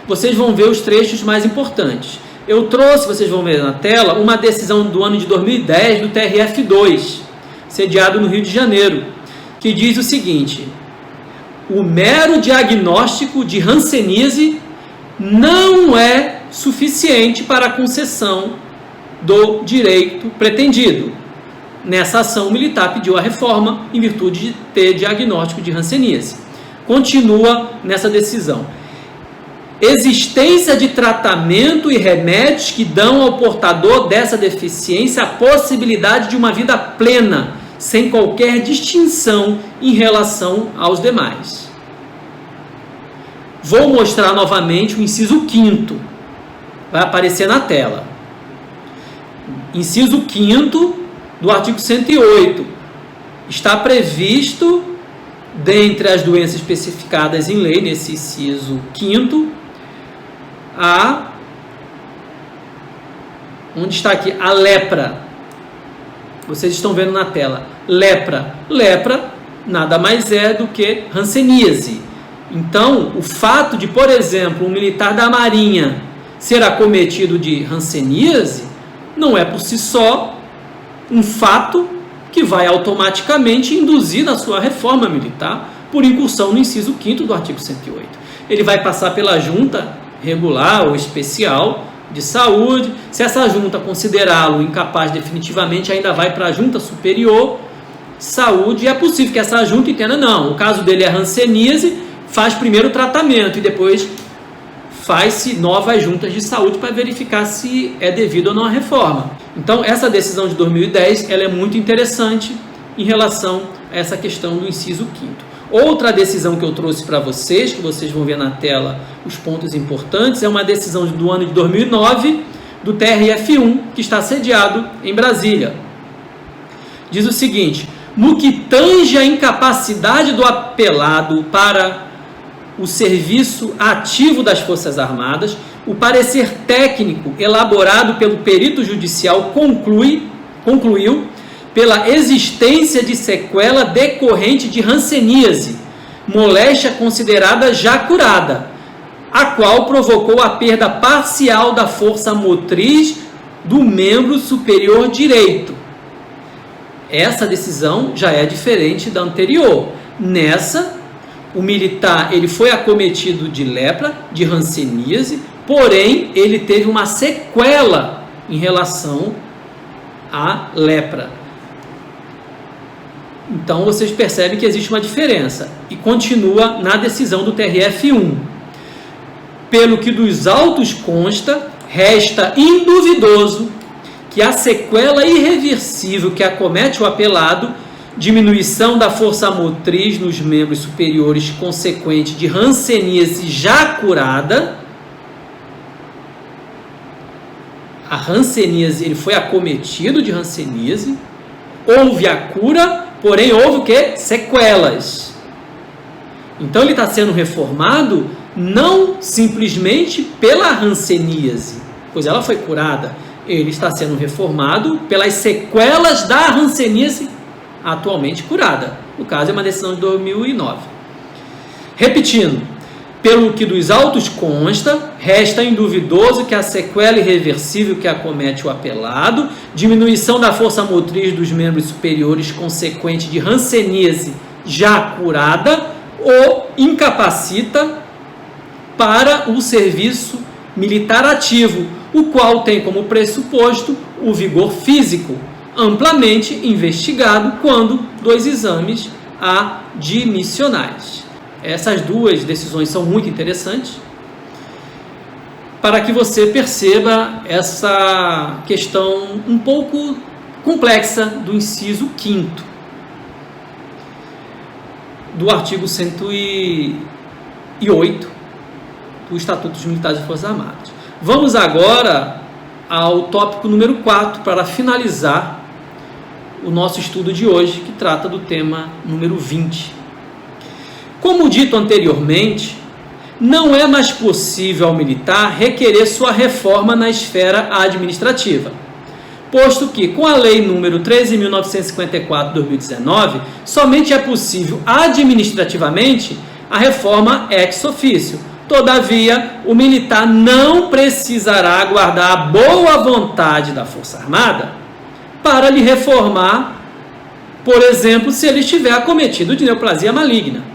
Vocês vão ver os trechos mais importantes. Eu trouxe, vocês vão ver na tela, uma decisão do ano de 2010 do TRF2, sediado no Rio de Janeiro, que diz o seguinte: o mero diagnóstico de hanseníase não é suficiente para a concessão do direito pretendido. Nessa ação, o militar pediu a reforma em virtude de ter diagnóstico de hanseníase. Continua nessa decisão: existência de tratamento e remédios que dão ao portador dessa deficiência a possibilidade de uma vida plena, sem qualquer distinção em relação aos demais. Vou mostrar novamente o inciso 5º, vai aparecer na tela. Inciso 5º do artigo 108. Está previsto, dentre as doenças especificadas em lei, nesse inciso 5º, onde está aqui? A lepra. Vocês estão vendo na tela. Lepra. Lepra nada mais é do que hanseníase. Então, o fato de, por exemplo, um militar da Marinha ser acometido de hanseníase não é por si só um fato que vai automaticamente induzir na sua reforma militar por incursão no inciso 5º do artigo 108. Ele vai passar pela junta regular ou especial de saúde. Se essa junta considerá-lo incapaz definitivamente, ainda vai para a junta superior saúde, e é possível que essa junta entenda, não, o caso dele é hanseníase, faz primeiro o tratamento e depois faz-se novas juntas de saúde para verificar se é devido ou não a reforma. Então, essa decisão de 2010 ela é muito interessante em relação a essa questão do inciso 5º. Outra decisão que eu trouxe para vocês, que vocês vão ver na tela os pontos importantes, é uma decisão do ano de 2009 do TRF1, que está sediado em Brasília. Diz o seguinte: no que tange a incapacidade do apelado para o serviço ativo das Forças Armadas, o parecer técnico elaborado pelo perito judicial concluiu pela existência de sequela decorrente de hanseníase, moléstia considerada já curada, a qual provocou a perda parcial da força motriz do membro superior direito. Essa decisão já é diferente da anterior. Nessa, o militar ele foi acometido de lepra, de hanseníase, porém ele teve uma sequela em relação à lepra. Então vocês percebem que existe uma diferença. E continua na decisão do TRF1. Pelo que dos autos consta, resta induvidoso que a sequela irreversível que acomete o apelado, diminuição da força motriz nos membros superiores consequente de hanseníase já curada. A hanseníase, ele foi acometido de hanseníase, houve a cura, porém houve o quê? Sequelas. Então ele está sendo reformado não simplesmente pela hanseníase, pois ela foi curada. Ele está sendo reformado pelas sequelas da hanseníase atualmente curada. No caso, é uma decisão de 2009. Repetindo, Pelo que dos autos consta, resta induvidoso que a sequela irreversível que acomete o apelado, diminuição da força motriz dos membros superiores consequente de hanseníase já curada, o incapacita para o serviço militar ativo, o qual tem como pressuposto o vigor físico, amplamente investigado quando dos exames admissionais. Essas duas decisões são muito interessantes para que você perceba essa questão um pouco complexa do inciso 5º do artigo 108 do Estatuto dos Militares e Forças Armadas. Vamos agora ao tópico número 4 para finalizar o nosso estudo de hoje, que trata do tema número 20. Como dito anteriormente, não é mais possível ao militar requerer sua reforma na esfera administrativa, posto que, com a Lei nº 13.954 de 2019, somente é possível administrativamente a reforma ex officio. Todavia, o militar não precisará aguardar a boa vontade da Força Armada para lhe reformar, por exemplo, se ele estiver acometido de neoplasia maligna.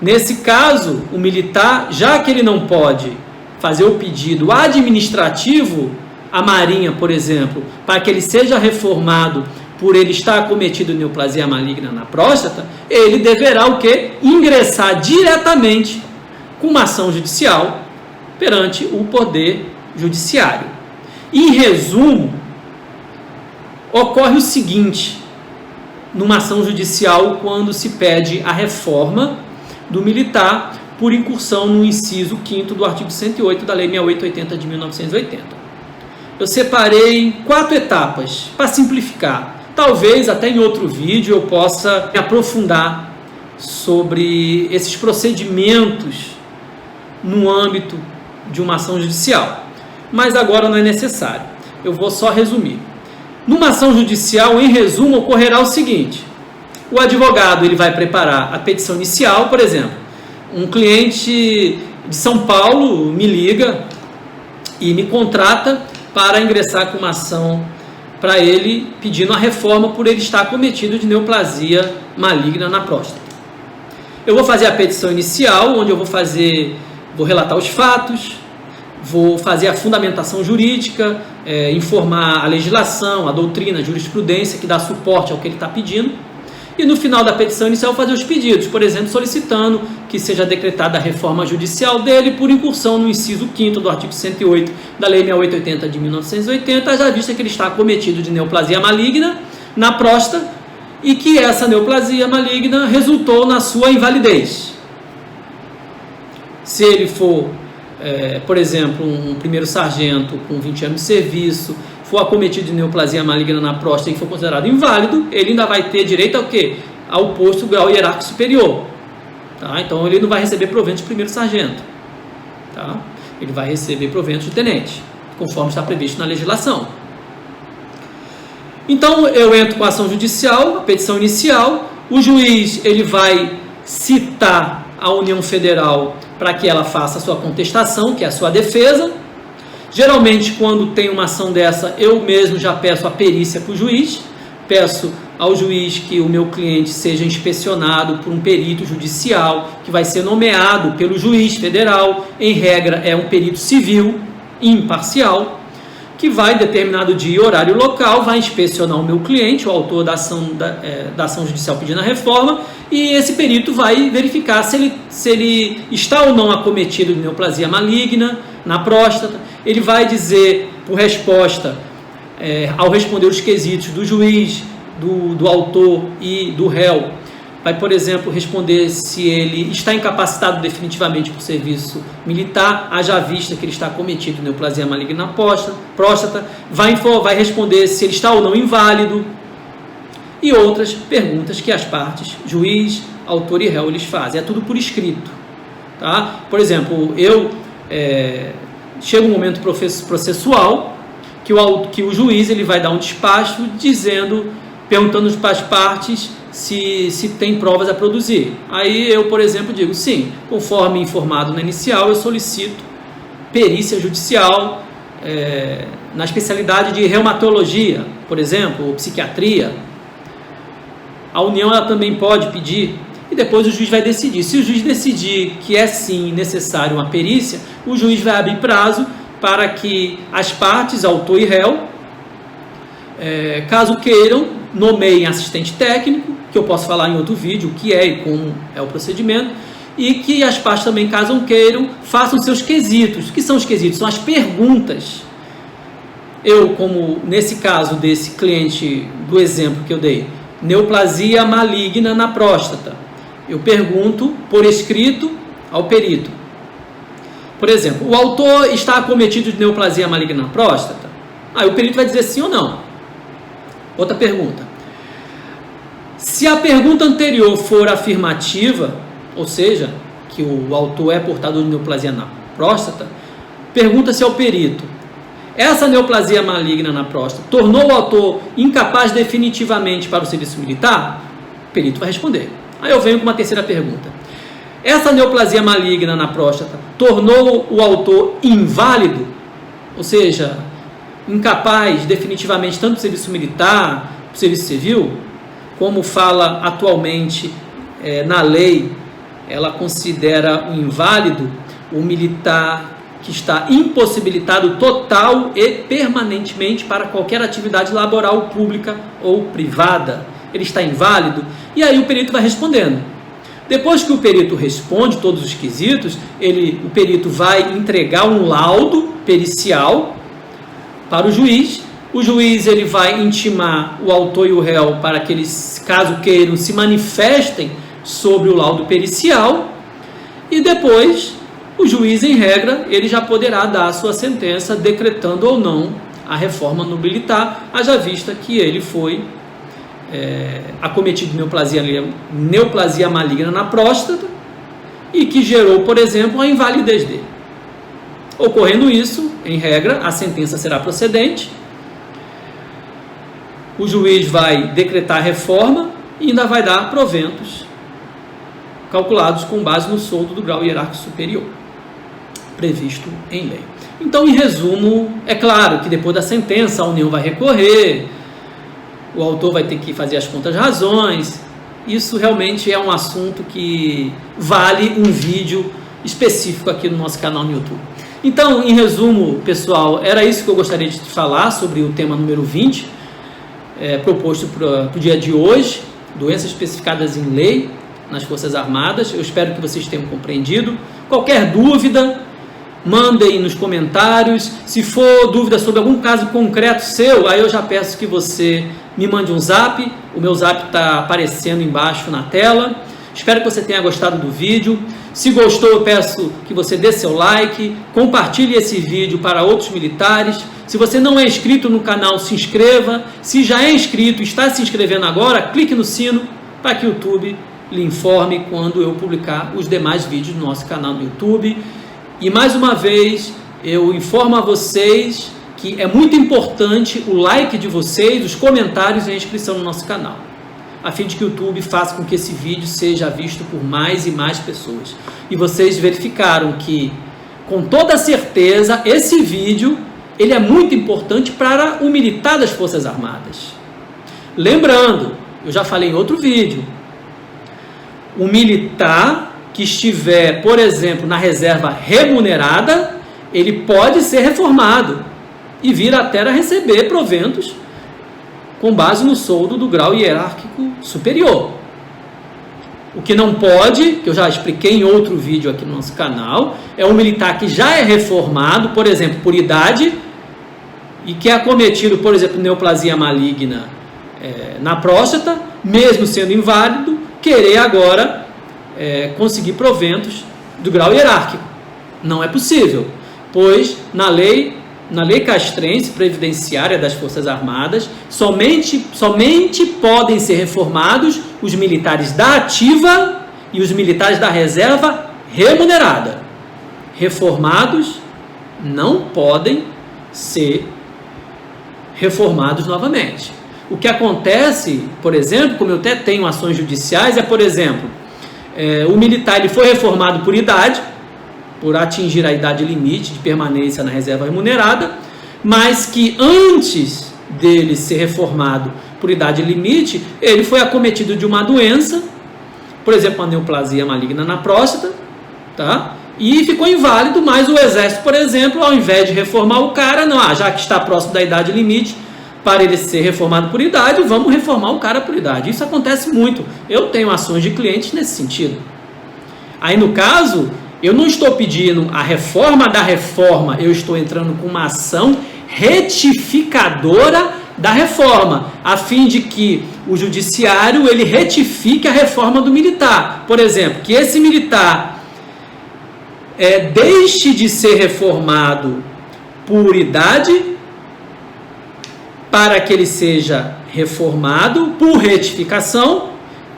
Nesse caso, o militar, já que ele não pode fazer o pedido administrativo à Marinha, por exemplo, para que ele seja reformado por ele estar acometido de neoplasia maligna na próstata, ele deverá o quê? Ingressar diretamente com uma ação judicial perante o Poder Judiciário. Em resumo, ocorre o seguinte, numa ação judicial, quando se pede a reforma do militar por incursão no inciso 5º do artigo 108 da Lei 6880 de 1980. Eu separei 4 etapas para simplificar. Talvez até em outro vídeo eu possa me aprofundar sobre esses procedimentos no âmbito de uma ação judicial. Mas agora não é necessário. Eu vou só resumir. Numa ação judicial, em resumo, ocorrerá o seguinte: o advogado ele vai preparar a petição inicial, por exemplo, um cliente de São Paulo me liga e me contrata para ingressar com uma ação para ele pedindo a reforma por ele estar acometido de neoplasia maligna na próstata. Eu vou fazer a petição inicial, onde eu vou relatar os fatos, vou fazer a fundamentação jurídica, informar a legislação, a doutrina, a jurisprudência que dá suporte ao que ele está pedindo. E no final da petição inicial fazer os pedidos, por exemplo, solicitando que seja decretada a reforma judicial dele por incursão no inciso 5º do artigo 108 da Lei 6880 de 1980, já vista que ele está acometido de neoplasia maligna na próstata e que essa neoplasia maligna resultou na sua invalidez. Se ele for, por exemplo, um primeiro sargento com 20 anos de serviço, for acometido de neoplasia maligna na próstata e for considerado inválido, ele ainda vai ter direito ao quê? Ao posto grau hierárquico superior. Tá? Então ele não vai receber provento de primeiro sargento. Tá? Ele vai receber provento de tenente, conforme está previsto na legislação. Então eu entro com a ação judicial, a petição inicial, o juiz ele vai citar a União Federal para que ela faça a sua contestação, que é a sua defesa. Geralmente, quando tem uma ação dessa, eu mesmo já peço a perícia para o juiz, peço ao juiz que o meu cliente seja inspecionado por um perito judicial, que vai ser nomeado pelo juiz federal, em regra é um perito civil, imparcial, que vai, em determinado dia e horário local, vai inspecionar o meu cliente, o autor da ação judicial pedindo a reforma, e esse perito vai verificar se ele está ou não acometido de neoplasia maligna na próstata. Ele vai dizer, por resposta, ao responder os quesitos do juiz, do autor e do réu, vai, por exemplo, responder se ele está incapacitado definitivamente por serviço militar, haja vista que ele está acometido de neoplasia maligna na próstata, vai responder se ele está ou não inválido, e outras perguntas que as partes, juiz, autor e réu, eles fazem. É tudo por escrito. Tá? Por exemplo, chega um momento processual que o juiz ele vai dar um despacho perguntando para as partes se tem provas a produzir. Aí eu, por exemplo, digo, sim, conforme informado na inicial, eu solicito perícia judicial na especialidade de reumatologia, por exemplo, ou psiquiatria. A União ela também pode pedir, e depois o juiz vai decidir. Se o juiz decidir que é sim necessário uma perícia, o juiz vai abrir prazo para que as partes, autor e réu, caso queiram, nomeiem assistente técnico, que eu posso falar em outro vídeo o que é e como é o procedimento, e que as partes também, caso queiram, façam seus quesitos. O que são os quesitos? São as perguntas. Eu, como nesse caso desse cliente do exemplo que eu dei, neoplasia maligna na próstata, eu pergunto por escrito ao perito. Por exemplo, o autor está acometido de neoplasia maligna na próstata? Aí o perito vai dizer sim ou não. Outra pergunta. Se a pergunta anterior for afirmativa, ou seja, que o autor é portador de neoplasia na próstata, pergunta-se ao perito: essa neoplasia maligna na próstata tornou o autor incapaz definitivamente para o serviço militar? O perito vai responder. Aí eu venho com uma terceira pergunta. Essa neoplasia maligna na próstata tornou o autor inválido? Ou seja, incapaz definitivamente tanto do serviço militar, do serviço civil, como fala atualmente na lei, ela considera o inválido o militar que está impossibilitado total e permanentemente para qualquer atividade laboral pública ou privada. Ele está inválido? E aí o perito vai respondendo. Depois que o perito responde todos os quesitos, o perito vai entregar um laudo pericial para o juiz. O juiz ele vai intimar o autor e o réu para que eles, caso queiram, se manifestem sobre o laudo pericial, e depois o juiz, em regra, ele já poderá dar a sua sentença decretando ou não a reforma no militar, haja vista que ele foi acometido de neoplasia maligna na próstata e que gerou, por exemplo, a invalidez dele. Ocorrendo isso, em regra, a sentença será procedente, o juiz vai decretar a reforma e ainda vai dar proventos calculados com base no soldo do grau hierárquico superior, previsto em lei. Então, em resumo, é claro que depois da sentença a União vai recorrer, o autor vai ter que fazer as contas de razões. Isso realmente é um assunto que vale um vídeo específico aqui no nosso canal no YouTube. Então, em resumo, pessoal, era isso que eu gostaria de falar sobre o tema número 20, proposto para o dia de hoje, doenças especificadas em lei nas Forças Armadas. Eu espero que vocês tenham compreendido. Qualquer dúvida, mandem nos comentários. Se for dúvida sobre algum caso concreto seu, aí eu já peço que você me mande um zap. O meu zap está aparecendo embaixo na tela. Espero que você tenha gostado do vídeo. Se gostou, eu peço que você dê seu like, compartilhe esse vídeo para outros militares. Se você não é inscrito no canal, se inscreva. Se já é inscrito e está se inscrevendo agora, clique no sino para que o YouTube lhe informe quando eu publicar os demais vídeos do nosso canal no YouTube. E mais uma vez, eu informo a vocês que é muito importante o like de vocês, os comentários e a inscrição no nosso canal, a fim de que o YouTube faça com que esse vídeo seja visto por mais e mais pessoas. E vocês verificaram que, com toda certeza, esse vídeo ele é muito importante para o militar das Forças Armadas. Lembrando, eu já falei em outro vídeo, o militar que estiver, por exemplo, na reserva remunerada, ele pode ser reformado e vir até a receber proventos com base no soldo do grau hierárquico superior. O que não pode, que eu já expliquei em outro vídeo aqui no nosso canal, é um militar que já é reformado, por exemplo, por idade, e que é acometido, por exemplo, de neoplasia maligna na próstata, mesmo sendo inválido, querer agora conseguir proventos do grau hierárquico. Não é possível, pois na lei castrense previdenciária das Forças Armadas, somente podem ser reformados os militares da ativa e os militares da reserva remunerada. Reformados não podem ser reformados novamente. O que acontece, por exemplo, como eu até tenho ações judiciais, por exemplo, o militar ele foi reformado por idade, por atingir a idade limite de permanência na reserva remunerada, mas que antes dele ser reformado por idade limite, ele foi acometido de uma doença, por exemplo, uma neoplasia maligna na próstata, tá? E ficou inválido, mas o exército, por exemplo, ao invés de reformar o cara, não, já que está próximo da idade limite, para ele ser reformado por idade, vamos reformar o cara por idade. Isso acontece muito. Eu tenho ações de clientes nesse sentido. Aí, no caso, eu não estou pedindo a reforma da reforma, eu estou entrando com uma ação retificadora da reforma, a fim de que o judiciário ele retifique a reforma do militar. Por exemplo, que esse militar deixe de ser reformado por idade para que ele seja reformado por retificação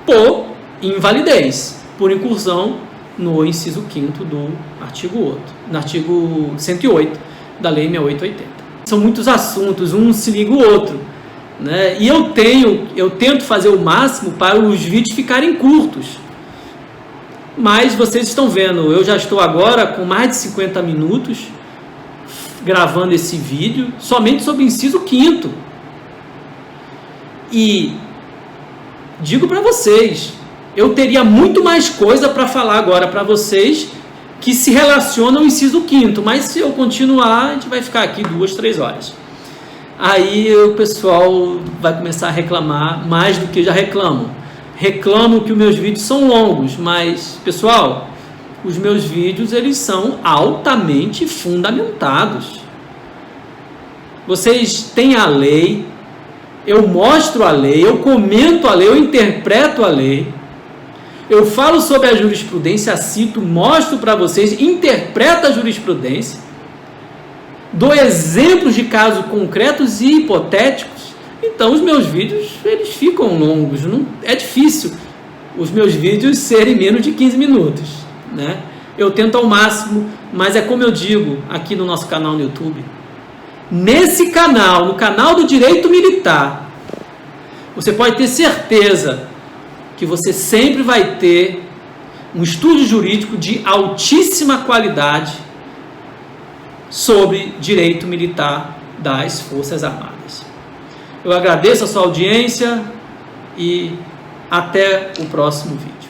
por invalidez, por incursão no inciso 5º do artigo 8, no artigo 108 da Lei 6880. São muitos assuntos, um se liga o outro, né? E eu tento fazer o máximo para os vídeos ficarem curtos. Mas vocês estão vendo, eu já estou agora com mais de 50 minutos gravando esse vídeo somente sobre o inciso 5º. E digo para vocês, eu teria muito mais coisa para falar agora para vocês que se relacionam ao inciso 5º, mas se eu continuar, a gente vai ficar aqui 2, 3 horas. Aí o pessoal vai começar a reclamar mais do que já reclamam. Reclamam que os meus vídeos são longos, mas, pessoal, os meus vídeos eles são altamente fundamentados. Vocês têm a lei, eu mostro a lei, eu comento a lei, eu interpreto a lei, eu falo sobre a jurisprudência, cito, mostro para vocês, interpreto a jurisprudência, dou exemplos de casos concretos e hipotéticos. Então os meus vídeos eles ficam longos, não, é difícil os meus vídeos serem menos de 15 minutos, né? Eu tento ao máximo, mas é como eu digo aqui no nosso canal no YouTube, nesse canal, no canal do Direito Militar, você pode ter certeza que você sempre vai ter um estudo jurídico de altíssima qualidade sobre direito militar das Forças Armadas. Eu agradeço a sua audiência e até o próximo vídeo.